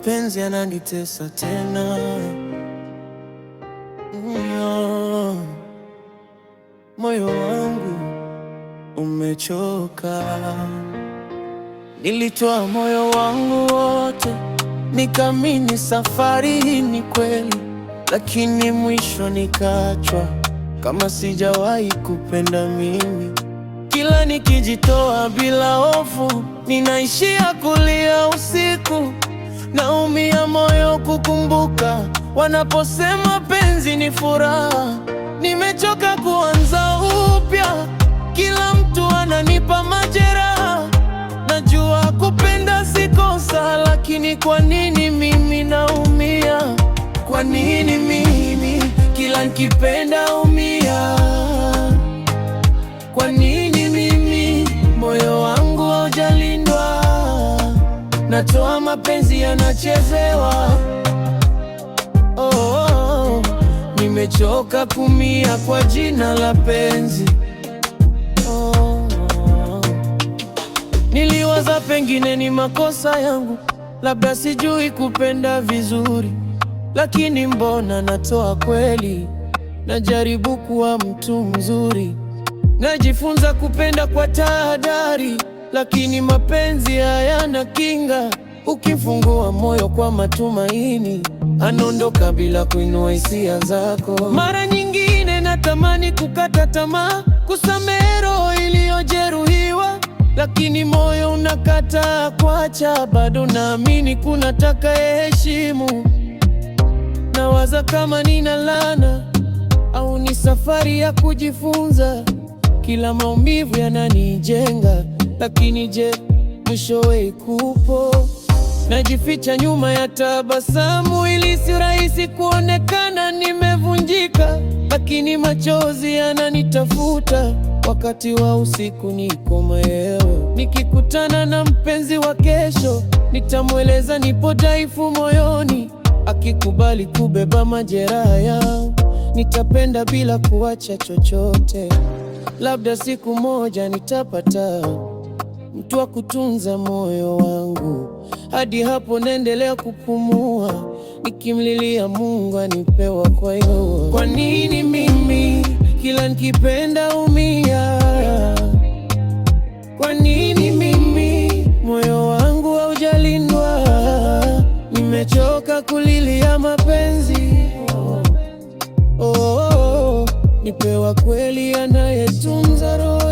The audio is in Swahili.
mapenzi yananitesa tena. Moyo wangu umechoka. Nilitoa moyo wangu wote, nikaamini safari hii ni kweli, lakini mwisho nikaachwa kama sijawahi kupenda mimi. Kila nikijitoa bila hofu, ninaishia kulia usiku. Naumia moyo kukumbuka wanaposema penzi ni furaha. Nimechoka kuanza upya, kila mtu ananipa majeraha. Najua kupenda si kosa, lakini kwa nini mimi naumia? Kwa nini mimi kila nikipenda umia? Kwa nini mimi moyo wangu haujalindwa? Natoa mapenzi yanachezewa. Nimechoka kumia kwa jina la penzi. Niliwaza pengine ni makosa yangu, labda sijui kupenda vizuri, lakini mbona natoa kweli? Najaribu kuwa mtu mzuri, najifunza kupenda kwa tahadhari, lakini mapenzi hayana kinga. Ukifungua moyo kwa matumaini, anaondoka bila kuinua hisia zako. Mara nyingine natamani kukata tamaa, kusamehe roho iliyojeruhiwa, lakini moyo unakataa kuacha. Bado naamini kuna atakayeheshimu. Nawaza kama nina laana au ni safari ya kujifunza. Kila maumivu yananijenga, lakini je, mwishowe kupo? Najificha nyuma ya tabasamu ili si rahisi kuonekana nimevunjika, lakini machozi yananitafuta. Wakati wa usiku niko mayewe, nikikutana na mpenzi wa kesho, nitamweleza nipo dhaifu moyoni. Akikubali kubeba majeraha yangu, nitapenda bila kuacha chochote. Labda siku moja nitapata mtu wa kutunza moyo wangu. Hadi hapo naendelea kupumua, nikimlilia Mungu anipewa kwa hiyo. Kwa nini mimi kila nikipenda umia? Kwa nini mimi moyo wangu haujalindwa? Nimechoka kulilia mapenzi. Nipewa kweli anayetunza roho.